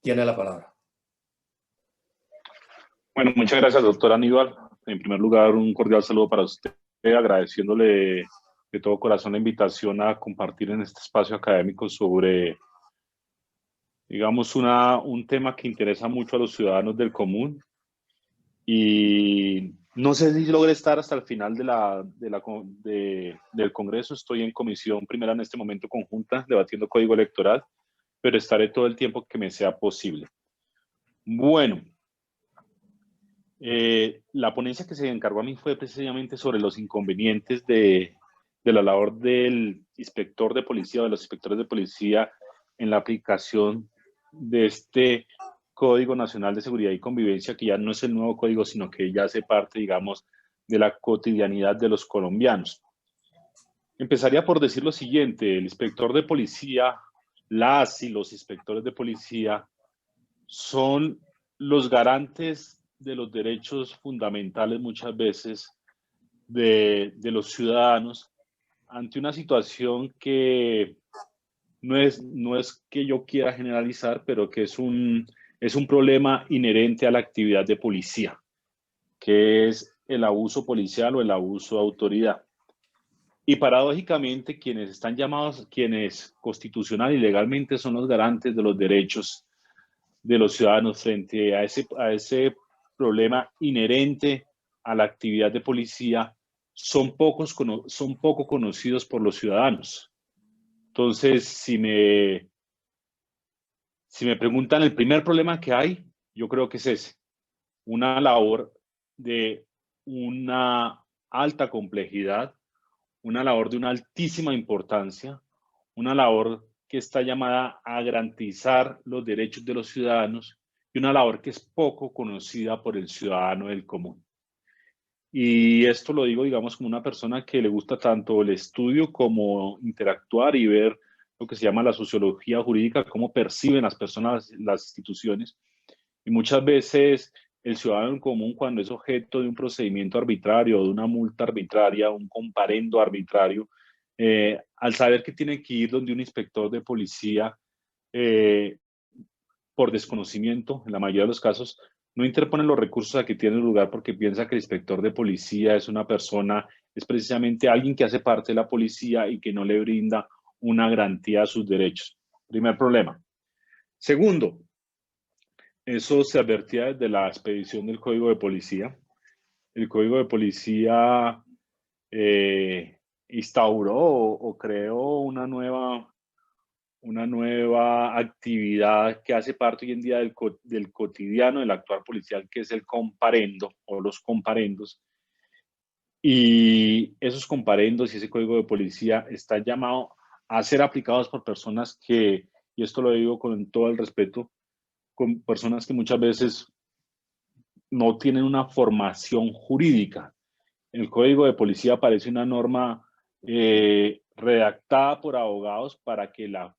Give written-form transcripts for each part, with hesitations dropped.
Tiene la palabra. Bueno, muchas gracias, doctor Aníbal. En primer lugar, un cordial saludo para usted, agradeciéndole de todo corazón la invitación a compartir en este espacio académico sobre, digamos, un tema que interesa mucho a los ciudadanos del común. Y no sé si logré estar hasta el final del Congreso. Estoy en comisión primera en este momento conjunta, debatiendo código electoral, pero estaré todo el tiempo que me sea posible. Bueno. La ponencia que se encargó a mí fue precisamente sobre los inconvenientes de la labor del inspector de policía o de los inspectores de policía en la aplicación de este Código Nacional de Seguridad y Convivencia, que ya no es el nuevo código, sino que ya hace parte, digamos, de la cotidianidad de los colombianos. Empezaría por decir lo siguiente: el inspector de policía, las y los inspectores de policía son los garantes de los derechos fundamentales muchas veces de los ciudadanos ante una situación que no es que yo quiera generalizar, pero que es un problema inherente a la actividad de policía, que es el abuso policial o el abuso de autoridad. Y paradójicamente, quienes están llamados, quienes constitucional y legalmente son los garantes de los derechos de los ciudadanos frente a ese problema inherente a la actividad de policía, son poco conocidos por los ciudadanos. Entonces, si me preguntan el primer problema que hay, yo creo que es ese: una labor de una alta complejidad, una labor de una altísima importancia, una labor que está llamada a garantizar los derechos de los ciudadanos y una labor que es poco conocida por el ciudadano del común. Y esto lo digo, digamos, como una persona que le gusta tanto el estudio como interactuar y ver lo que se llama la sociología jurídica, cómo perciben las personas las instituciones. Y muchas veces el ciudadano en común, cuando es objeto de un procedimiento arbitrario, de una multa arbitraria, un comparendo arbitrario, al saber que tiene que ir donde un inspector de policía, eh, por desconocimiento, en la mayoría de los casos, no interponen los recursos a que tiene lugar porque piensa que el inspector de policía es una persona, es precisamente alguien que hace parte de la policía y que no le brinda una garantía a sus derechos. Primer problema. Segundo, eso se advertía desde la expedición del Código de Policía. El Código de Policía instauró o creó una nueva actividad que hace parte hoy en día del cotidiano del actuar policial, que es el comparendo o los comparendos. Y esos comparendos y ese código de policía está llamado a ser aplicados por personas que, y esto lo digo con todo el respeto, con personas que muchas veces no tienen una formación jurídica. En el código de policía aparece una norma redactada por abogados para que la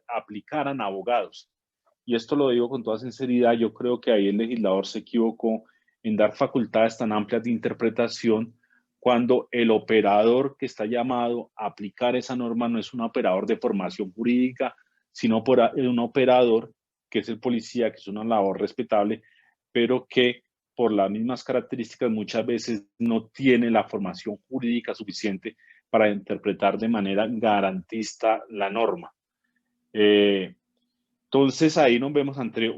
aplicaran abogados. Y esto lo digo con toda sinceridad: yo creo que ahí el legislador se equivocó en dar facultades tan amplias de interpretación cuando el operador que está llamado a aplicar esa norma no es un operador de formación jurídica, sino un operador que es el policía, que es una labor respetable, pero que por las mismas características muchas veces no tiene la formación jurídica suficiente para interpretar de manera garantista la norma. Entonces ahí nos vemos ante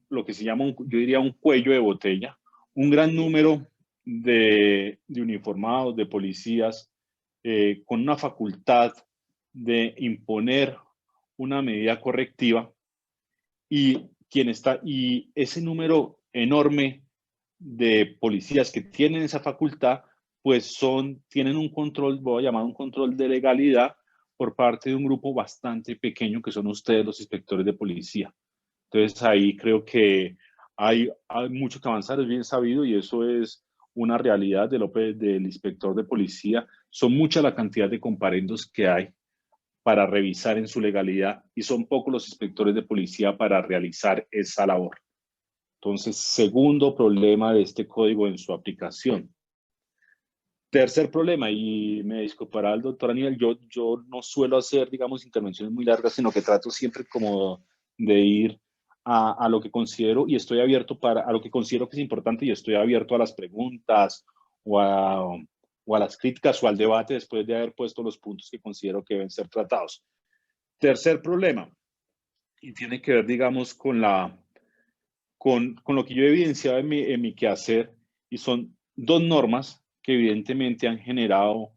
lo que se llama, yo diría, un cuello de botella, un gran número de uniformados, de policías, con una facultad de imponer una medida correctiva, y ese número enorme de policías que tienen esa facultad, pues tienen un control, voy a llamar un control de legalidad, por parte de un grupo bastante pequeño que son ustedes, los inspectores de policía. Entonces ahí creo que hay mucho que avanzar, es bien sabido, y eso es una realidad del inspector de policía. Son mucha la cantidad de comparendos que hay para revisar en su legalidad y son pocos los inspectores de policía para realizar esa labor. Entonces, segundo problema de este código en su aplicación. Tercer problema, y me disculpará el doctor Aníbal, yo no suelo hacer, digamos, intervenciones muy largas, sino que trato siempre como de ir a lo que considero y estoy abierto a lo que considero que es importante y estoy abierto a las preguntas o a las críticas o al debate después de haber puesto los puntos que considero que deben ser tratados. Tercer problema, y tiene que ver, digamos, con lo que yo he evidenciado en mi quehacer, y son dos normas que evidentemente han generado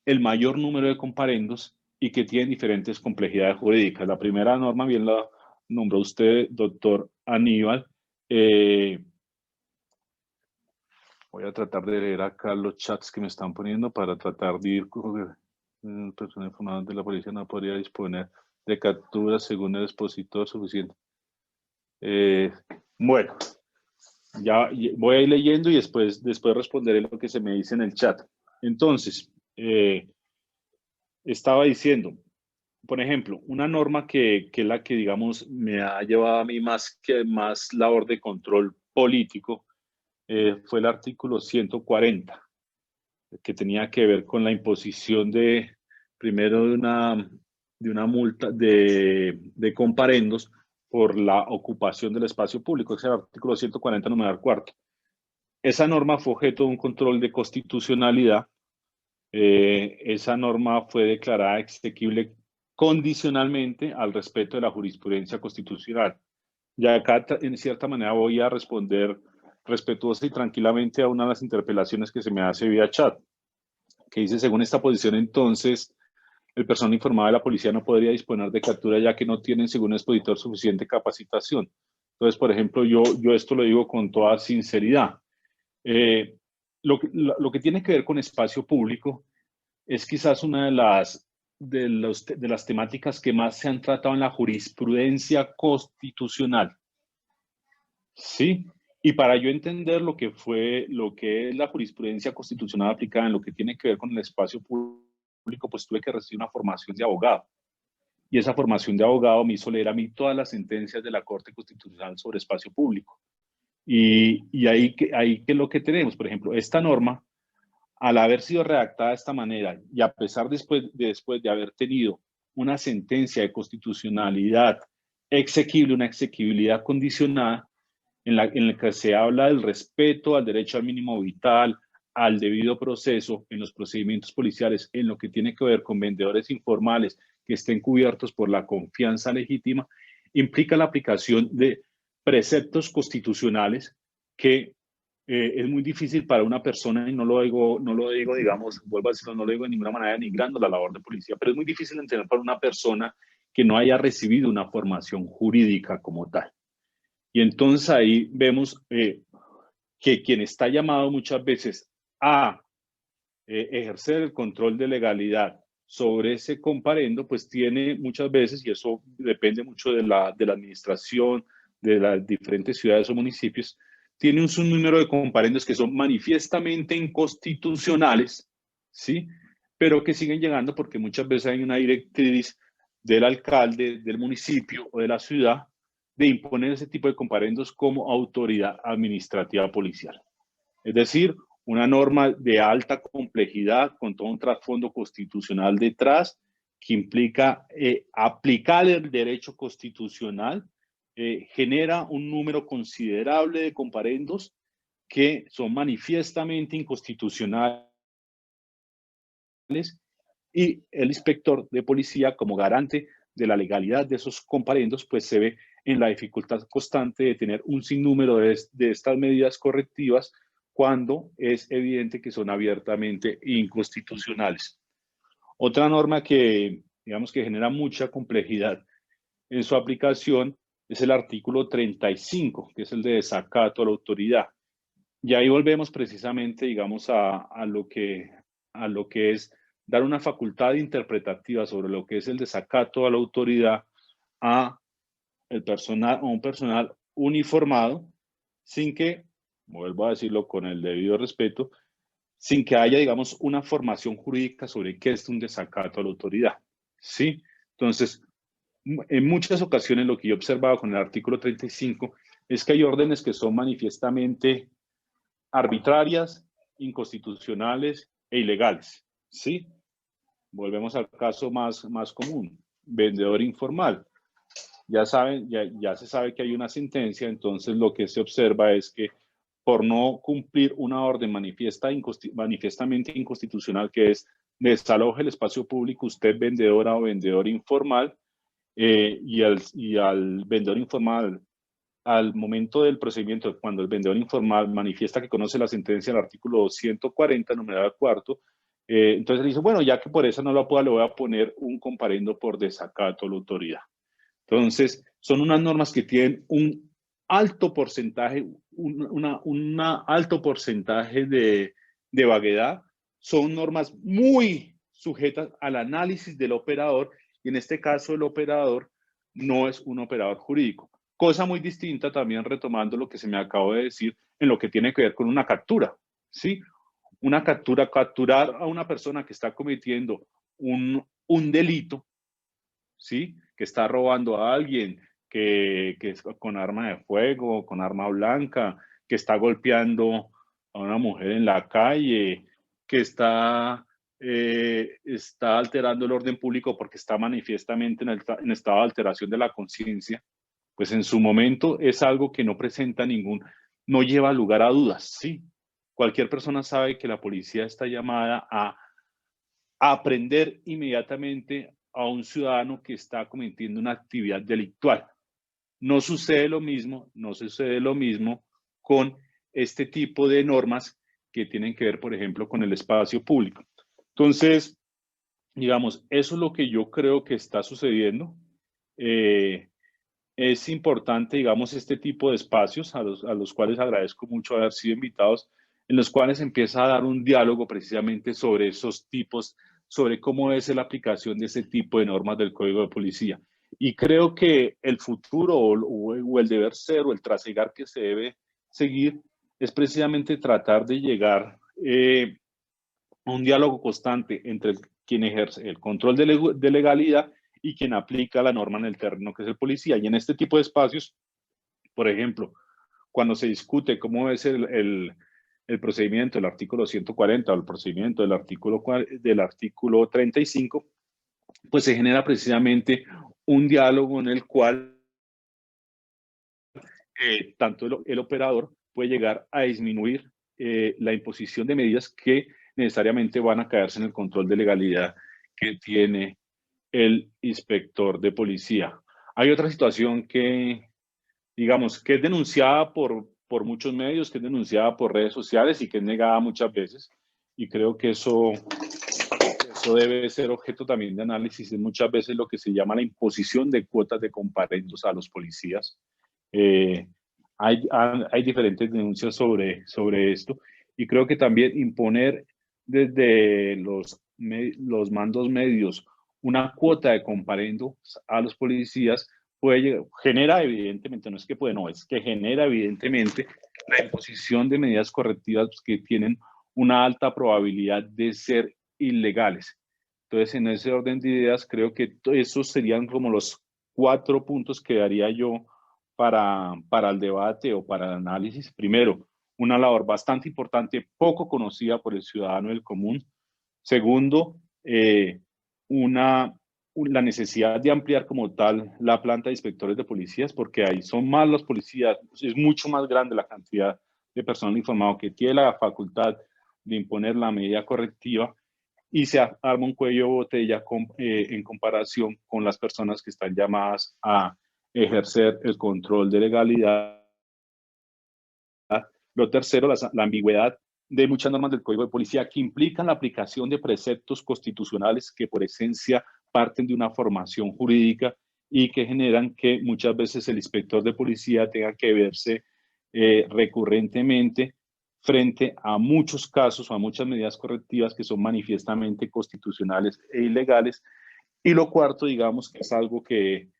el mayor número de comparendos y que tienen diferentes complejidades jurídicas. La primera norma, bien la nombró usted, doctor Aníbal. Voy a tratar de leer acá los chats que me están poniendo para tratar de ir con persona informada de la policía no podría disponer de captura según el expositor suficiente. Bueno, ya voy a ir leyendo y después responderé lo que se me dice en el chat. Entonces, estaba diciendo, por ejemplo, una norma que es la que, digamos, me ha llevado a mí más labor de control político, fue el artículo 140, que tenía que ver con la imposición primero de una multa de comparendos por la ocupación del espacio público. Ese es el artículo 140, numeral cuarto. Esa norma fue objeto de un control de constitucionalidad. Esa norma fue declarada exequible condicionalmente al respeto de la jurisprudencia constitucional. Y acá, en cierta manera, voy a responder respetuosa y tranquilamente a una de las interpelaciones que se me hace vía chat, que dice, según esta posición, entonces, el personal informado de la policía no podría disponer de captura ya que no tienen, según el expositor, suficiente capacitación. Entonces, por ejemplo, yo esto lo digo con toda sinceridad. Lo que tiene que ver con espacio público es quizás una de las temáticas que más se han tratado en la jurisprudencia constitucional. ¿Sí? Y para yo entender lo que es la jurisprudencia constitucional aplicada en lo que tiene que ver con el espacio público, pues tuve que recibir una formación de abogado. Y esa formación de abogado me hizo leer a mí todas las sentencias de la Corte Constitucional sobre espacio público. Y ahí que es lo que tenemos. Por ejemplo, esta norma, al haber sido redactada de esta manera y a pesar después de haber tenido una sentencia de constitucionalidad exequible, una exequibilidad condicionada, en la que se habla del respeto al derecho al mínimo vital, al debido proceso en los procedimientos policiales, en lo que tiene que ver con vendedores informales que estén cubiertos por la confianza legítima, implica la aplicación de preceptos constitucionales que es muy difícil para una persona, y no lo digo, digamos, vuelvo a decirlo, no lo digo de ninguna manera denigrando la labor de policía, pero es muy difícil entender para una persona que no haya recibido una formación jurídica como tal. Y entonces ahí vemos que quien está llamado muchas veces a ejercer el control de legalidad sobre ese comparendo, pues tiene muchas veces, y eso depende mucho de la administración de las diferentes ciudades o municipios, tiene un sinnúmero de comparendos que son manifiestamente inconstitucionales, ¿sí? Pero que siguen llegando porque muchas veces hay una directriz del alcalde, del municipio o de la ciudad de imponer ese tipo de comparendos como autoridad administrativa policial. Es decir, una norma de alta complejidad con todo un trasfondo constitucional detrás que implica aplicar el derecho constitucional, genera un número considerable de comparendos que son manifiestamente inconstitucionales y el inspector de policía como garante de la legalidad de esos comparendos, pues se ve en la dificultad constante de tener un sinnúmero de estas medidas correctivas cuando es evidente que son abiertamente inconstitucionales. Otra norma que, digamos, que genera mucha complejidad en su aplicación es el artículo 35, que es el de desacato a la autoridad. Y ahí volvemos precisamente, digamos, a lo que es dar una facultad interpretativa sobre lo que es el desacato a la autoridad a un personal uniformado, sin que, vuelvo a decirlo con el debido respeto, sin que haya, digamos, una formación jurídica sobre qué es un desacato a la autoridad. ¿Sí? Entonces, en muchas ocasiones lo que yo he observado con el artículo 35 es que hay órdenes que son manifiestamente arbitrarias, inconstitucionales e ilegales. ¿Sí? Volvemos al caso más común, vendedor informal. ya saben, ya se sabe que hay una sentencia, entonces lo que se observa es que por no cumplir una orden manifiestamente inconstitucional, que es desaloje el espacio público, usted vendedora o vendedor informal, y al vendedor informal, al momento del procedimiento, cuando el vendedor informal manifiesta que conoce la sentencia del artículo 140, numeral cuarto, entonces le dice, bueno, ya que por esa no la puedo, le voy a poner un comparendo por desacato a la autoridad. Entonces, son unas normas que tienen un alto porcentaje, alto porcentaje de vaguedad. Son normas muy sujetas al análisis del operador, y en este caso el operador no es un operador jurídico. Cosa muy distinta también, retomando lo que se me acabó de decir, en lo que tiene que ver con una captura, ¿sí? Una captura, capturar a una persona que está cometiendo un delito, ¿sí? Que está robando a alguien, que es con arma de fuego, con arma blanca, que está golpeando a una mujer en la calle, que está alterando el orden público porque está manifiestamente en estado de alteración de la conciencia, pues en su momento es algo que no presenta no lleva lugar a dudas, ¿sí? Cualquier persona sabe que la policía está llamada a aprender inmediatamente a un ciudadano que está cometiendo una actividad delictual. No sucede lo mismo con este tipo de normas que tienen que ver, por ejemplo, con el espacio público. Entonces, digamos, eso es lo que yo creo que está sucediendo. Es importante, digamos, este tipo de espacios a los cuales agradezco mucho haber sido invitados, en los cuales empieza a dar un diálogo precisamente sobre esos tipos, sobre cómo es la aplicación de ese tipo de normas del Código de Policía. Y creo que el futuro o el deber ser o el trasegar que se debe seguir es precisamente tratar de llegar a un diálogo constante entre quien ejerce el control de legalidad y quien aplica la norma en el terreno, que es el policía. Y en este tipo de espacios, por ejemplo, cuando se discute cómo es el procedimiento del artículo 140 o el procedimiento del artículo 35, pues se genera precisamente un diálogo en el cual tanto el operador puede llegar a disminuir la imposición de medidas que necesariamente van a caerse en el control de legalidad que tiene el inspector de policía. Hay otra situación que, digamos, que es denunciada por muchos medios, que es denunciada por redes sociales y que es negada muchas veces. Y creo que eso debe ser objeto también de análisis. Es muchas veces lo que se llama la imposición de cuotas de comparendos a los policías. Eh, hay diferentes denuncias sobre esto, y creo que también imponer desde los mandos medios una cuota de comparendo a los policías genera evidentemente, no es que puede, no, es que genera evidentemente la imposición de medidas correctivas que tienen una alta probabilidad de ser ilegales. Entonces, en ese orden de ideas, creo que esos serían como los 4 puntos que daría yo para el debate o para el análisis. Primero, una labor bastante importante, poco conocida por el ciudadano del común. Segundo, la necesidad de ampliar como tal la planta de inspectores de policías, porque ahí son más los policías, es mucho más grande la cantidad de personal informado que tiene la facultad de imponer la medida correctiva, y se arma un cuello de botella en comparación con las personas que están llamadas a ejercer el control de legalidad. Lo tercero, la ambigüedad de muchas normas del Código de Policía que implican la aplicación de preceptos constitucionales que por esencia parten de una formación jurídica y que generan que muchas veces el inspector de policía tenga que verse recurrentemente frente a muchos casos o a muchas medidas correctivas que son manifiestamente constitucionales e ilegales. Y lo cuarto, digamos, que es algo que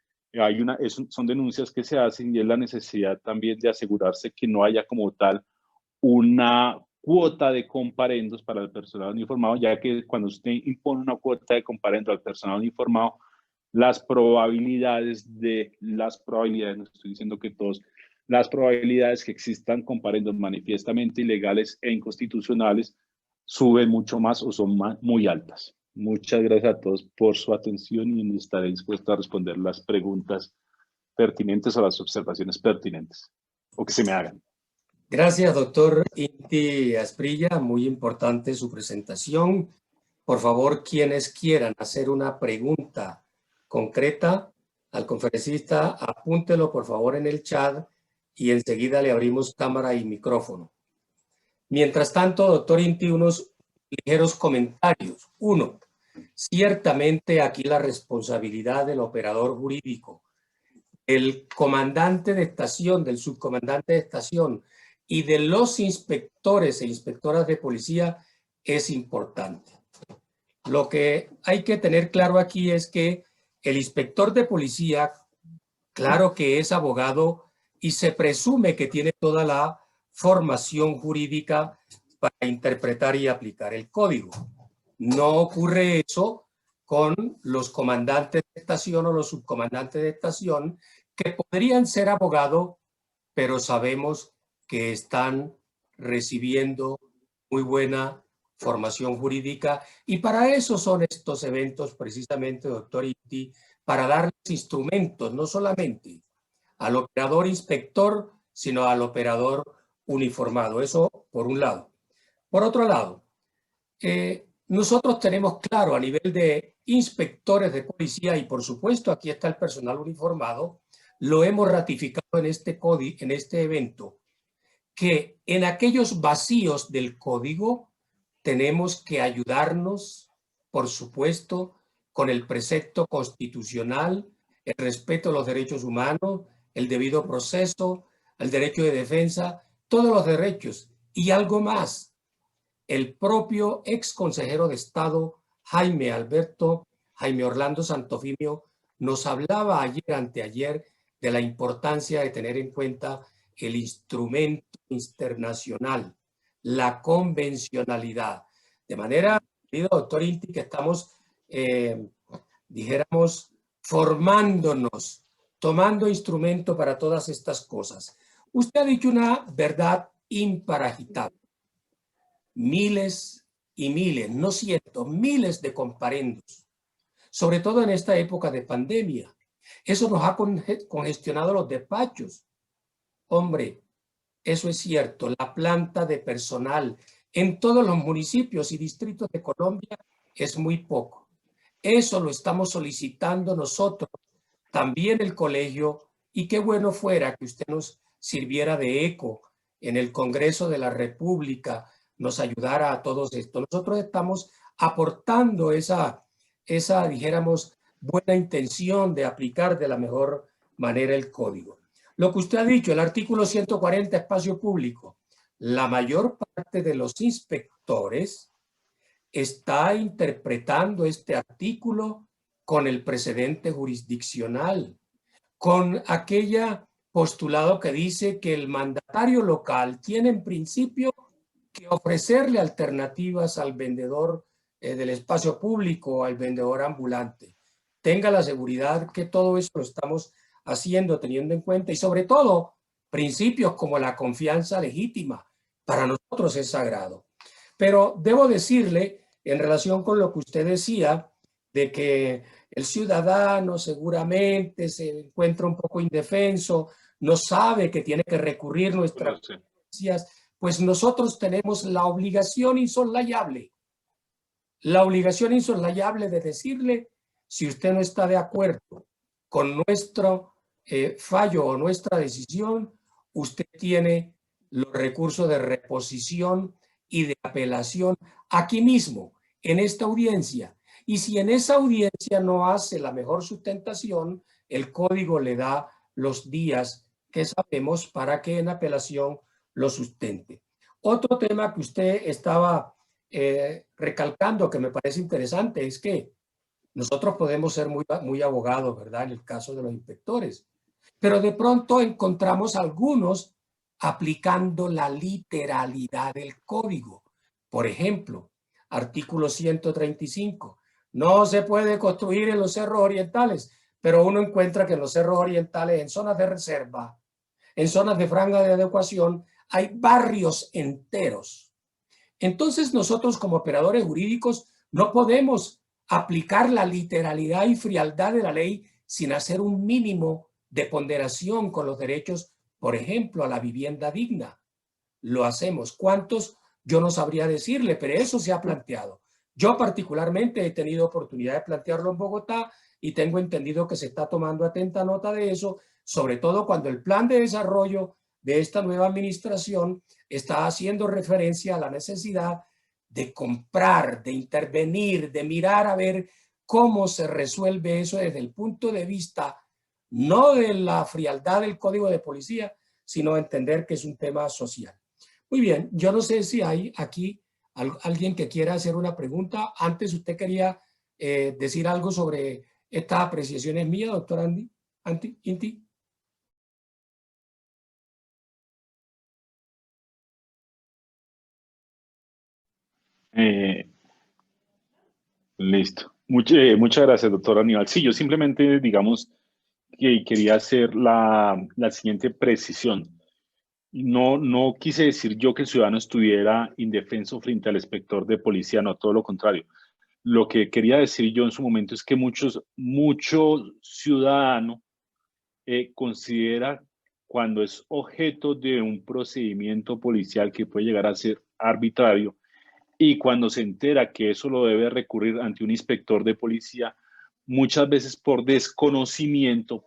son denuncias que se hacen, y es la necesidad también de asegurarse que no haya como tal una cuota de comparendos para el personal uniformado, ya que cuando usted impone una cuota de comparendo al personal uniformado, no estoy diciendo que todos, las probabilidades que existan comparendos manifiestamente ilegales e inconstitucionales suben mucho más o son muy altas. Muchas gracias a todos por su atención y estaré dispuesto a responder las preguntas pertinentes o las observaciones pertinentes o que se me hagan. Gracias, doctor Inti Asprilla. Muy importante su presentación. Por favor, quienes quieran hacer una pregunta concreta al conferencista, apúntelo por favor en el chat y enseguida le abrimos cámara y micrófono. Mientras tanto, doctor Inti, unos ligeros comentarios. Uno, ciertamente aquí la responsabilidad del operador jurídico, el comandante de estación, del subcomandante de estación y de los inspectores e inspectoras de policía es importante. Lo que hay que tener claro aquí es que el inspector de policía, claro que es abogado y se presume que tiene toda la formación jurídica para interpretar y aplicar el código. No ocurre eso con los comandantes de estación o los subcomandantes de estación, que podrían ser abogados, pero sabemos que están recibiendo muy buena formación jurídica, y para eso son estos eventos precisamente, doctor Inti, para darles instrumentos, no solamente al operador inspector, sino al operador uniformado. Eso por un lado. Por otro lado, nosotros tenemos claro a nivel de inspectores de policía, y por supuesto aquí está el personal uniformado, lo hemos ratificado en este código, en este evento, que en aquellos vacíos del código tenemos que ayudarnos, por supuesto, con el precepto constitucional, el respeto a los derechos humanos, el debido proceso, el derecho de defensa, todos los derechos y algo más. El propio ex consejero de Estado, Jaime Orlando Santofimio, nos hablaba ayer, anteayer, de la importancia de tener en cuenta el instrumento internacional, la convencionalidad. De manera, querido doctor Inti, que estamos, dijéramos, formándonos, tomando instrumento para todas estas cosas. Usted ha dicho una verdad imparagitable. Miles y miles, no cientos, miles de comparendos, sobre todo en esta época de pandemia. Eso nos ha congestionado los despachos. Hombre, eso es cierto, la planta de personal en todos los municipios y distritos de Colombia es muy poco. Eso lo estamos solicitando nosotros, también el colegio, y qué bueno fuera que usted nos sirviera de eco en el Congreso de la República, nos ayudara a todos esto. Nosotros estamos aportando esa, dijéramos, buena intención de aplicar de la mejor manera el código. Lo que usted ha dicho, el artículo 140, espacio público, la mayor parte de los inspectores está interpretando este artículo con el precedente jurisdiccional, con aquella postulado que dice que el mandatario local tiene en principio que ofrecerle alternativas al vendedor del espacio público o al vendedor ambulante. Tenga la seguridad que todo eso lo estamos haciendo teniendo en cuenta, y sobre todo principios como la confianza legítima para nosotros es sagrado. Pero debo decirle, en relación con lo que usted decía, de que el ciudadano seguramente se encuentra un poco indefenso, no sabe que tiene que recurrir nuestras noticias, pues nosotros tenemos la obligación insoslayable de decirle, si usted no está de acuerdo con nuestro fallo o nuestra decisión, usted tiene los recursos de reposición y de apelación aquí mismo, en esta audiencia. Y si en esa audiencia no hace la mejor sustentación, el código le da los días que sabemos para que en apelación lo sustente. Otro tema que usted estaba recalcando, que me parece interesante, es que nosotros podemos ser muy abogados, ¿verdad?, en el caso de los inspectores, pero de pronto encontramos algunos aplicando la literalidad del código. Por ejemplo, artículo 135, no se puede construir en los cerros orientales, pero uno encuentra que en los cerros orientales, en zonas de reserva, en zonas de franja de adecuación, hay barrios enteros. Entonces nosotros como operadores jurídicos no podemos aplicar la literalidad y frialdad de la ley sin hacer un mínimo de ponderación con los derechos, por ejemplo, a la vivienda digna. Lo hacemos. ¿Cuántos? Yo no sabría decirle, pero eso se ha planteado. Yo particularmente he tenido oportunidad de plantearlo en Bogotá y tengo entendido que se está tomando atenta nota de eso, sobre todo cuando el plan de desarrollo de esta nueva administración está haciendo referencia a la necesidad de comprar, de intervenir, de mirar a ver cómo se resuelve eso desde el punto de vista no de la frialdad del Código de Policía, sino entender que es un tema social. Muy bien, yo no sé si hay aquí alguien que quiera hacer una pregunta. Antes usted quería decir algo sobre estas apreciaciones mías, doctor Inti. Listo. Muchas gracias, doctor Aníbal. Sí, yo simplemente, digamos, que quería hacer la siguiente precisión. No quise decir yo que el ciudadano estuviera indefenso frente al inspector de policía, no, todo lo contrario. Lo que quería decir yo en su momento es que muchos ciudadanos considera cuando es objeto de un procedimiento policial que puede llegar a ser arbitrario y cuando se entera que eso lo debe recurrir ante un inspector de policía, muchas veces por desconocimiento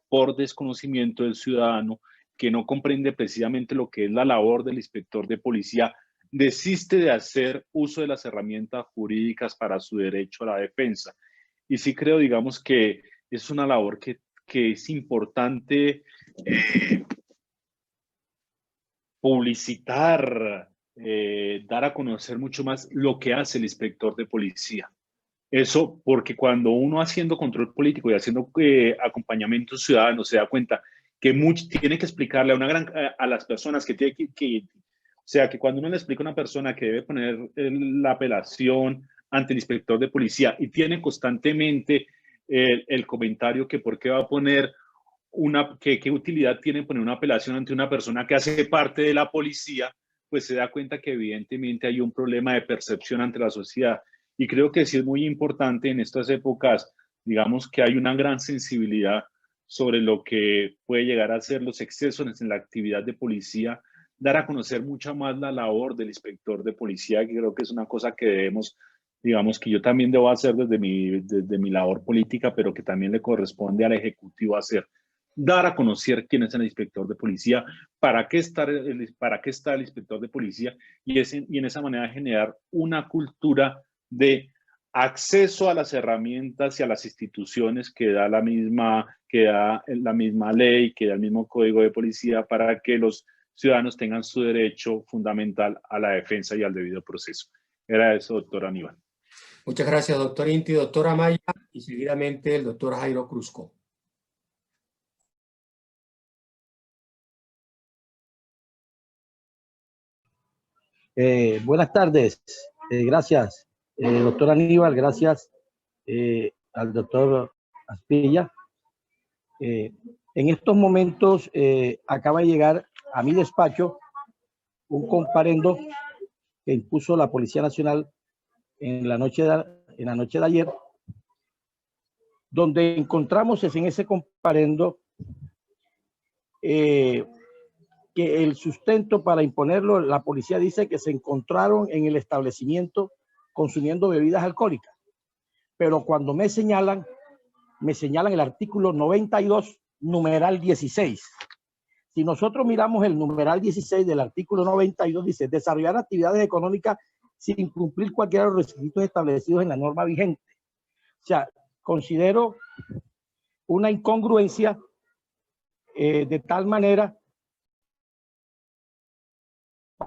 del ciudadano que no comprende precisamente lo que es la labor del inspector de policía, desiste de hacer uso de las herramientas jurídicas para su derecho a la defensa. Y sí creo, digamos, que es una labor que es importante publicitar, dar a conocer mucho más lo que hace el inspector de policía. Eso porque cuando uno haciendo control político y haciendo acompañamiento ciudadano se da cuenta que tiene que explicarle a las personas que tiene o sea, que cuando uno le explica a una persona que debe poner la apelación ante el inspector de policía y tiene constantemente el comentario que por qué va a poner qué utilidad tiene poner una apelación ante una persona que hace parte de la policía, pues se da cuenta que evidentemente hay un problema de percepción ante la sociedad. Y creo que sí es muy importante en estas épocas, digamos que hay una gran sensibilidad sobre lo que puede llegar a ser los excesos en la actividad de policía, dar a conocer mucha más la labor del inspector de policía, que creo que es una cosa que debemos, digamos, que yo también debo hacer desde mi labor política, pero que también le corresponde al Ejecutivo hacer. Dar a conocer quién es el inspector de policía, para qué está el inspector de policía y en esa manera generar una cultura de acceso a las herramientas y a las instituciones que da la misma ley, que da el mismo código de policía para que los ciudadanos tengan su derecho fundamental a la defensa y al debido proceso. Era eso, doctor Aníbal. Muchas gracias, doctor Inti, doctora Maya y seguidamente el doctor Jairo Cruzco. Buenas tardes, gracias, doctor Aníbal, gracias al doctor Asprilla. En estos momentos acaba de llegar a mi despacho un comparendo que impuso la Policía Nacional en la noche de ayer, donde encontramos en ese comparendo que el sustento para imponerlo, la policía dice que se encontraron en el establecimiento consumiendo bebidas alcohólicas. Pero cuando me señalan el artículo 92, numeral 16. Si nosotros miramos el numeral 16 del artículo 92, dice desarrollar actividades económicas sin cumplir cualquiera de los requisitos establecidos en la norma vigente. O sea, considero una incongruencia de tal manera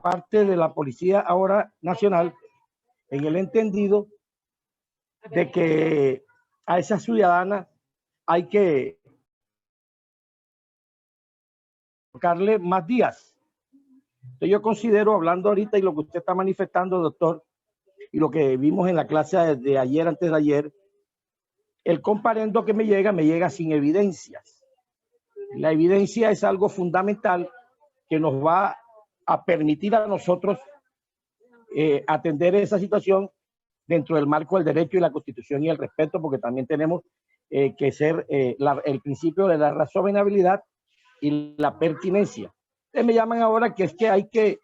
parte de la Policía ahora nacional en el entendido de que a esa ciudadana hay que colocarle más días. Entonces yo considero, hablando ahorita y lo que usted está manifestando, doctor, y lo que vimos en la clase de ayer, antes de ayer, el comparendo que me llega sin evidencias. La evidencia es algo fundamental que nos va a permitir a nosotros atender esa situación dentro del marco del derecho y la Constitución y el respeto, porque también tenemos que ser el principio de la razonabilidad y la pertinencia. Ustedes me llaman ahora que es que hay que,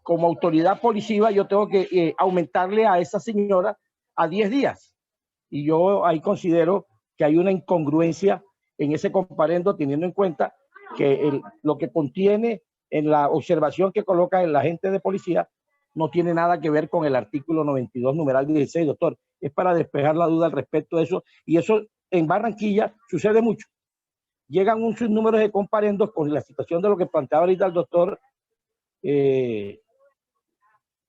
como autoridad policiva, yo tengo que aumentarle a esa señora a 10 días. Y yo ahí considero que hay una incongruencia en ese comparendo, teniendo en cuenta que lo que contiene en la observación que coloca el agente de policía no tiene nada que ver con el artículo 92, numeral 16, doctor. Es para despejar la duda al respecto de eso. Y eso en Barranquilla sucede mucho. Llegan un sinnúmero de comparendos con la situación de lo que planteaba ahorita el doctor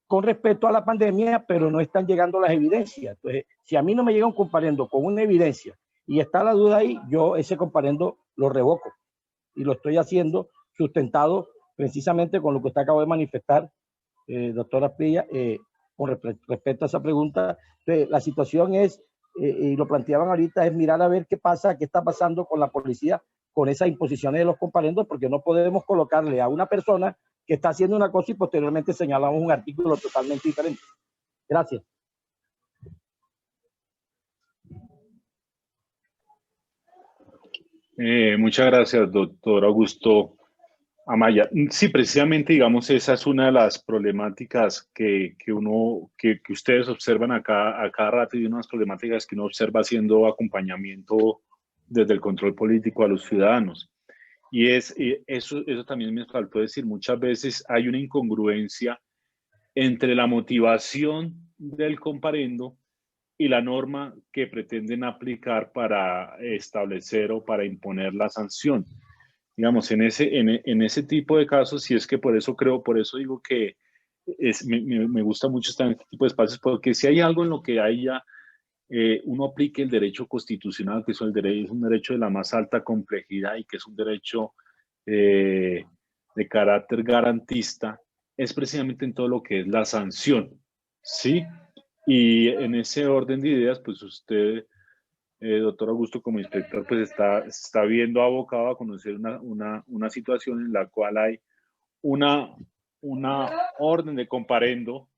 con respecto a la pandemia, pero no están llegando las evidencias. Entonces, si a mí no me llega un comparendo con una evidencia y está la duda ahí, yo ese comparendo lo revoco. Y lo estoy haciendo sustentado precisamente con lo que usted acaba de manifestar, doctora Asprilla, con respecto a esa pregunta. Entonces, la situación es, y lo planteaban ahorita, es mirar a ver qué pasa, qué está pasando con la policía, con esas imposiciones de los comparendos, porque no podemos colocarle a una persona que está haciendo una cosa y posteriormente señalamos un artículo totalmente diferente. Gracias. Muchas gracias, doctor Augusto Amaya. Sí, precisamente, digamos, esa es una de las problemáticas que ustedes observan a cada rato, y unas problemáticas que uno observa haciendo acompañamiento desde el control político a los ciudadanos. Y eso también me faltó decir, muchas veces hay una incongruencia entre la motivación del comparendo y la norma que pretenden aplicar para establecer o para imponer la sanción. Digamos, en ese tipo de casos, si es que por eso digo que me gusta mucho estar en este tipo de espacios, porque si hay algo en lo que haya uno aplique el derecho constitucional, que es un derecho de la más alta complejidad y que es un derecho de carácter garantista, es precisamente en todo lo que es la sanción, ¿sí? Y en ese orden de ideas, pues usted, doctor Augusto, como inspector, pues está viendo abocado a conocer una situación en la cual hay una orden de comparendo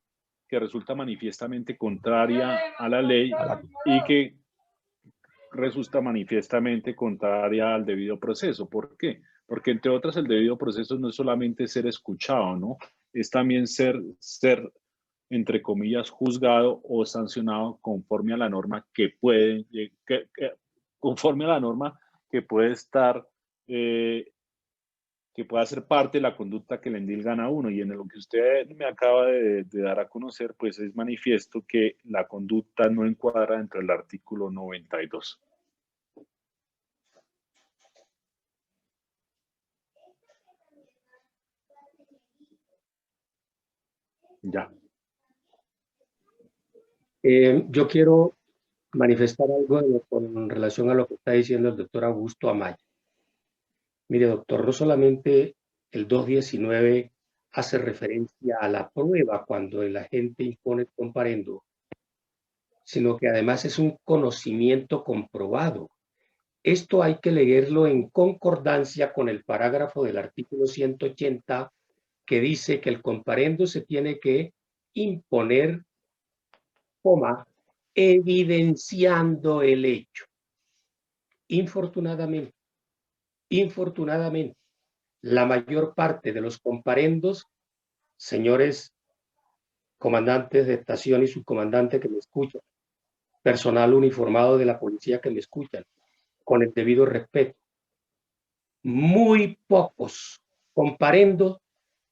que resulta manifiestamente contraria a la ley y que resulta manifiestamente contraria al debido proceso. ¿Por qué? Porque, entre otras, el debido proceso no es solamente ser escuchado, ¿no? Es también ser entre comillas, juzgado o sancionado conforme a la norma conforme a la norma que puede estar que pueda ser parte de la conducta que le endilgan a uno. Y en lo que usted me acaba de dar a conocer, pues es manifiesto que la conducta no encuadra dentro del artículo 92. Ya. Yo quiero manifestar algo con relación a lo que está diciendo el doctor Augusto Amaya. Mire, doctor, no solamente el 219 hace referencia a la prueba cuando el agente impone el comparendo, sino que además es un conocimiento comprobado. Esto hay que leerlo en concordancia con el parágrafo del artículo 180 que dice que el comparendo se tiene que imponer, evidenciando el hecho. Infortunadamente, la mayor parte de los comparendos, señores comandantes de estación y subcomandantes que me escuchan, personal uniformado de la policía que me escuchan, con el debido respeto, muy pocos comparendos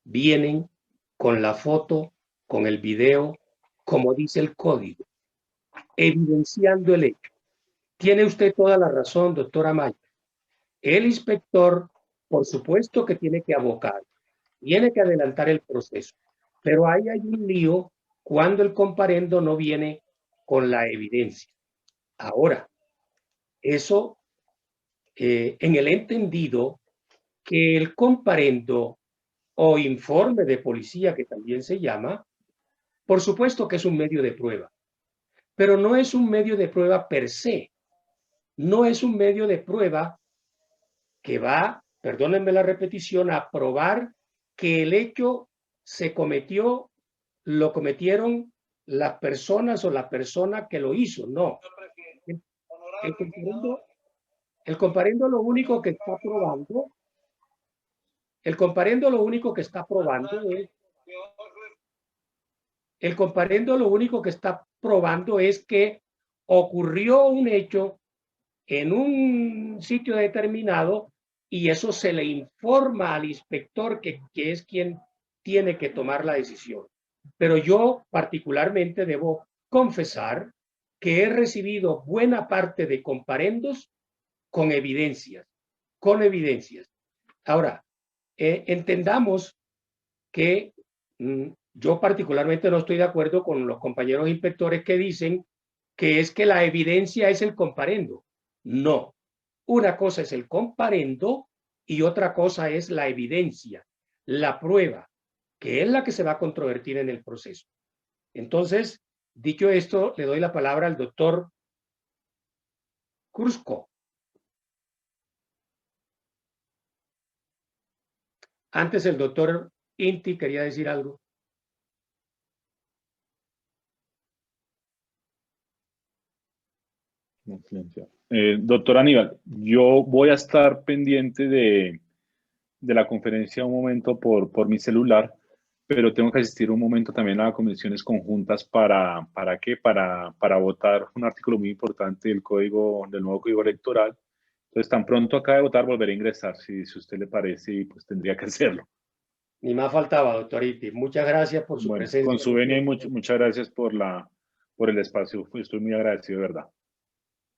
vienen con la foto, con el video, como dice el código, evidenciando el hecho. Tiene usted toda la razón, doctora Amaya. El inspector, por supuesto que tiene que abocar, tiene que adelantar el proceso, pero ahí hay un lío cuando el comparendo no viene con la evidencia. Ahora, eso en el entendido que el comparendo o informe de policía, que también se llama, por supuesto que es un medio de prueba, pero no es un medio de prueba per se. No es un medio de prueba que va, perdónenme la repetición, a probar que el hecho se cometió, lo cometieron las personas o la persona que lo hizo. No. El comparendo lo único que está probando El comparendo lo único que está probando es... El comparendo lo único que está probando es que ocurrió un hecho en un sitio determinado y eso se le informa al inspector que es quien tiene que tomar la decisión. Pero yo particularmente debo confesar que he recibido buena parte de comparendos con evidencias, Ahora, entendamos que yo particularmente no estoy de acuerdo con los compañeros inspectores que dicen que es que la evidencia es el comparendo. No, una cosa es el comparendo y otra cosa es la evidencia, la prueba, que es la que se va a controvertir en el proceso. Entonces, dicho esto, le doy la palabra al doctor Cruzco. Antes el doctor Inti quería decir algo. Doctor Aníbal, yo voy a estar pendiente de la conferencia un momento por mi celular, pero tengo que asistir un momento también a comisiones conjuntas ¿para qué? Para votar un artículo muy importante del nuevo código electoral. Entonces, tan pronto acabe de votar, volveré a ingresar, si a usted le parece, pues tendría que hacerlo. Ni más faltaba, doctor Inti. Muchas gracias por su presencia. Con su venia y muchas gracias por el espacio. Estoy muy agradecido, de verdad.